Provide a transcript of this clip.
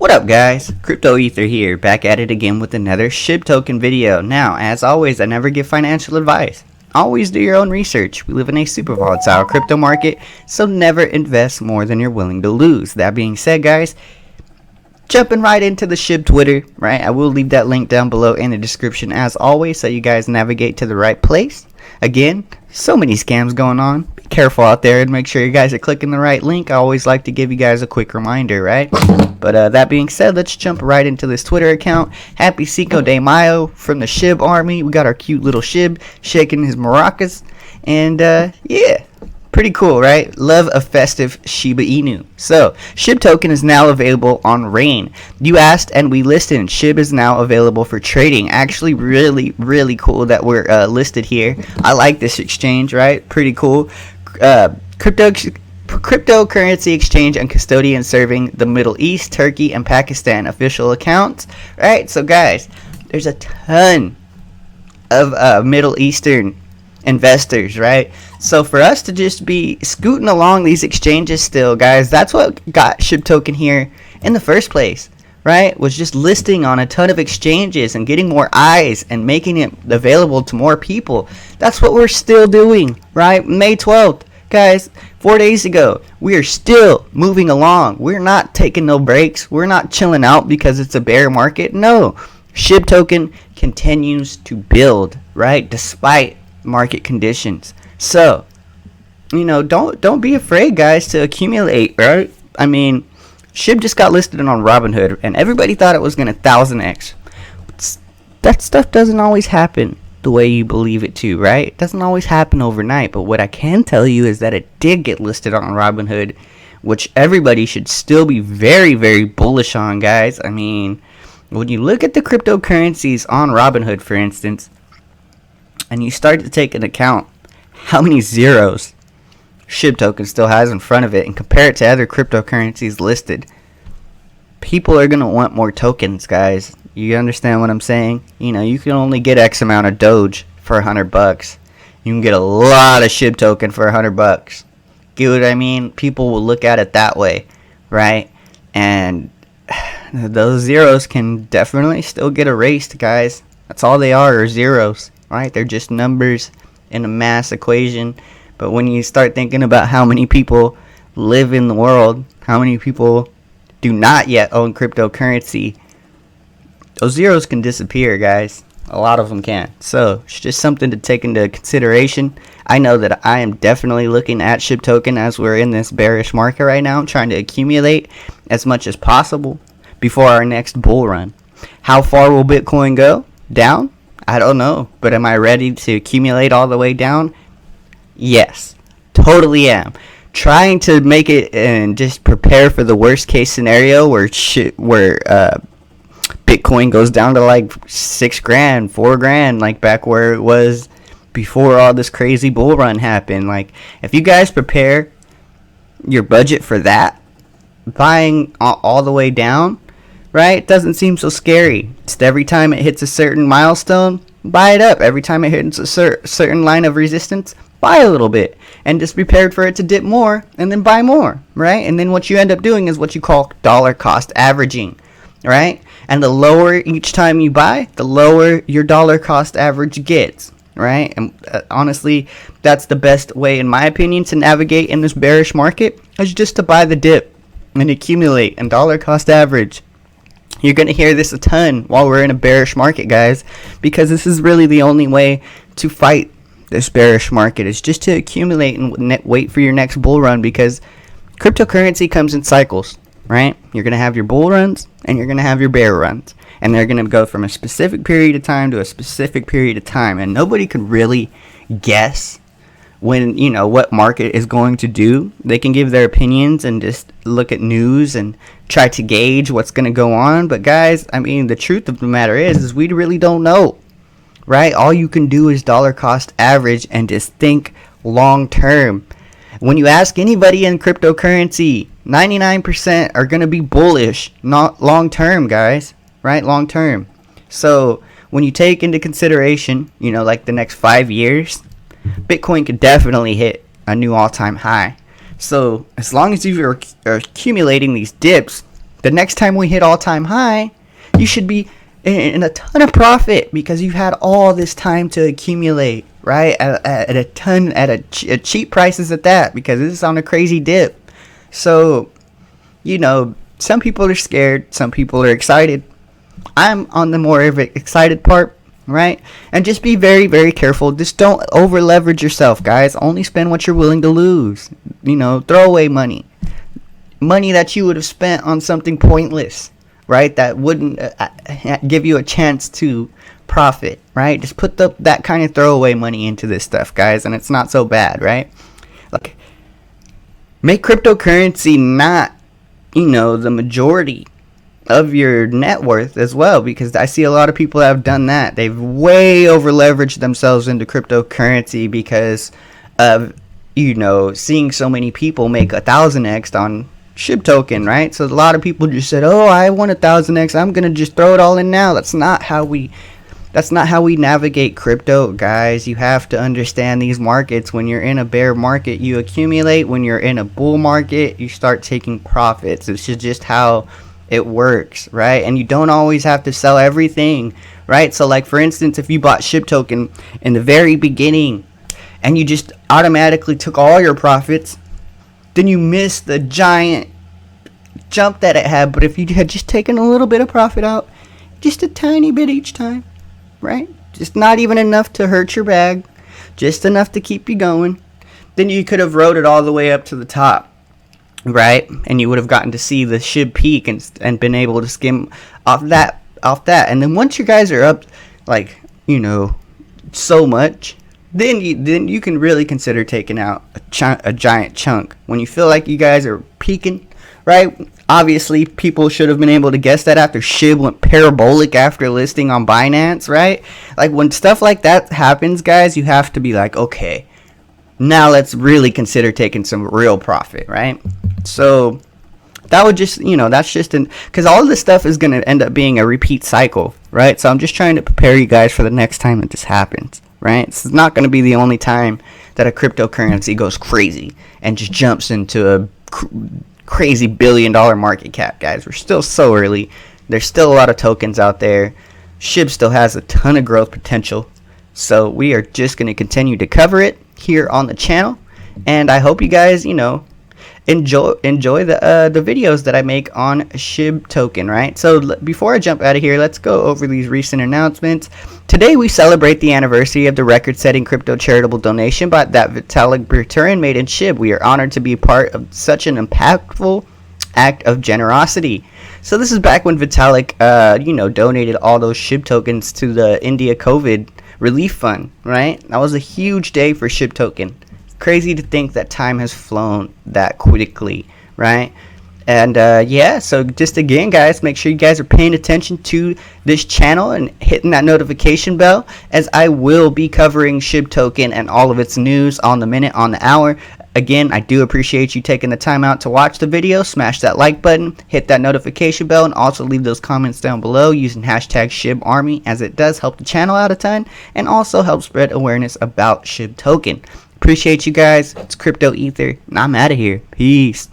What up, guys? Crypto Ether here, back at it again with another SHIB token video. Now, as always, I never give financial advice. Always do your own research. We live in a super volatile crypto market, so never invest more than you're willing to lose. That being said, guys, jumping right into the SHIB Twitter, right? I will leave that link down below in the description as always, so you guys navigate to the right place. Again, so many scams going on. Be careful out there and make sure you guys are clicking the right link. I always like to give you guys a quick reminder, right? But that being said, let's jump right into this Twitter account. Happy Cinco de Mayo from the SHIB army. We got our cute little SHIB shaking his maracas. And yeah, pretty cool, right? Love a festive Shiba Inu. So, SHIB token is now available on Rain. You asked and we listened. SHIB is now available for trading. Actually, really cool that we're listed here. I like this exchange, right? Pretty cool. Cryptocurrency exchange and custodian serving the Middle East, Turkey, and Pakistan official accounts. Right? So, guys, there's a ton of Middle Eastern investors, right? So for us to just be scooting along these exchanges still, guys, that's what got SHIB token here in the first place, right? Was just listing on a ton of exchanges and getting more eyes and making it available to more people. That's what we're still doing, right? May 12th, guys, 4 days ago, we are still moving along. We're not taking no breaks. We're not chilling out because it's a bear market. No, SHIB token continues to build, right? Despite market conditions. So, you know, don't be afraid, guys, to accumulate, right? I mean, SHIB just got listed on Robinhood and everybody thought it was going to 1000x. That stuff doesn't always happen the way you believe it to, right? It doesn't always happen overnight. But what I can tell you is that it did get listed on Robinhood, which everybody should still be very bullish on, guys. I mean, when you look at the cryptocurrencies on Robinhood, for instance, and you start to take into account how many zeros SHIB token still has in front of it and compare it to other cryptocurrencies listed, people are going to want more tokens, guys. You understand what I'm saying? You know, you can only get X amount of Doge for $100. You can get a lot of SHIB token for $100. Get what I mean? People will look at it that way, right? And those zeros can definitely still get erased, guys. That's all they are zeros. Right, they're just numbers in a mass equation. But when you start thinking about how many people live in the world, how many people do not yet own cryptocurrency, those zeros can disappear, guys. A lot of them can. So it's just something to take into consideration. I know that I am definitely looking at SHIB token as we're in this bearish market right now, trying to accumulate as much as possible before our next bull run. How far will Bitcoin go? Down? I don't know, but am I ready to accumulate all the way down? Yes, totally am. Trying to make it and just prepare for the worst case scenario where Bitcoin goes down to like $6,000, $4,000, like back where it was before all this crazy bull run happened. Like, if you guys prepare your budget for that, buying all the way down, right? It doesn't seem so scary. Just every time it hits a certain milestone, buy it up. Every time it hits a certain line of resistance, buy a little bit. And just prepared for it to dip more, and then buy more, right? And then what you end up doing is what you call dollar cost averaging, right? And the lower each time you buy, the lower your dollar cost average gets, right? And honestly, that's the best way, in my opinion, to navigate in this bearish market, is just to buy the dip and accumulate and dollar cost average. You're going to hear this a ton while we're in a bearish market, guys, because this is really the only way to fight this bearish market, is just to accumulate and wait for your next bull run, because cryptocurrency comes in cycles, right? You're going to have your bull runs and you're going to have your bear runs, and they're going to go from a specific period of time to a specific period of time, and nobody can really guess when, you know, what market is going to do. They can give their opinions and just look at news and try to gauge what's going to go on. But guys, I mean, the truth of the matter is we really don't know, right? All you can do is dollar cost average and just think long term. When you ask anybody in cryptocurrency, 99% are going to be bullish, not long term, guys, right? Long term. So when you take into consideration, you know, like the next 5 years, Bitcoin could definitely hit a new all-time high. So as long as you're accumulating these dips, the next time we hit all-time high, you should be in a ton of profit because you've had all this time to accumulate, right? At a cheap prices at that, because this is on a crazy dip. So, some people are scared, some people are excited. I'm on the more excited part, right? And just be very, very careful. Just don't over leverage yourself, guys. Only spend what you're willing to lose. Throw away money that you would have spent on something pointless, right? That wouldn't give you a chance to profit, right? Just put that kind of throwaway money into this stuff, guys, and it's not so bad, right? Like, make cryptocurrency not, the majority of your net worth as well, because I see a lot of people that have done that. They've way over leveraged themselves into cryptocurrency because of, seeing so many people make 1,000x on SHIB token, right? So a lot of people just said, "Oh, I want 1,000x. I'm gonna just throw it all in now." That's not how we navigate crypto, guys. You have to understand these markets. When you're in a bear market, you accumulate. When you're in a bull market, you start taking profits. It's just how it works, right? And you don't always have to sell everything, right? So, like, for instance, if you bought SHIB token in the very beginning and you just automatically took all your profits, then you missed the giant jump that it had. But if you had just taken a little bit of profit out, just a tiny bit each time, right? Just not even enough to hurt your bag, just enough to keep you going, then you could have rode it all the way up to the top, right? And you would have gotten to see the SHIB peak and been able to skim off that. And then once you guys are up, like, so much, then you can really consider taking out a giant chunk. When you feel like you guys are peaking, right? Obviously, people should have been able to guess that after SHIB went parabolic after listing on Binance, right? Like, when stuff like that happens, guys, you have to be like, okay, now let's really consider taking some real profit, right? So that would just, that's just because all of this stuff is going to end up being a repeat cycle, right? So I'm just trying to prepare you guys for the next time that this happens, right? This is not going to be the only time that a cryptocurrency goes crazy and just jumps into a crazy $1 billion market cap, guys. We're still so early. There's still a lot of tokens out there. SHIB still has a ton of growth potential. So we are just going to continue to cover it here on the channel. And I hope you guys, enjoy the videos that I make on SHIB token, right? So before I jump out of here, let's go over these recent announcements. Today we celebrate the anniversary of the record-setting crypto charitable donation that Vitalik Buterin made in SHIB. We are honored to be part of such an impactful act of generosity. So this is back when Vitalik, donated all those SHIB tokens to the India COVID relief fund, right? That was a huge day for SHIB token. Crazy to think that time has flown that quickly, right? And so just again, guys, make sure you guys are paying attention to this channel and hitting that notification bell, as I will be covering SHIB token and all of its news on the minute, on the hour. Again, I do appreciate you taking the time out to watch the video. Smash that like button, hit that notification bell, and also leave those comments down below using hashtag SHIBArmy, as it does help the channel out a ton and also help spread awareness about SHIB token. Appreciate you guys. It's Crypto Ether, and I'm out of here. Peace.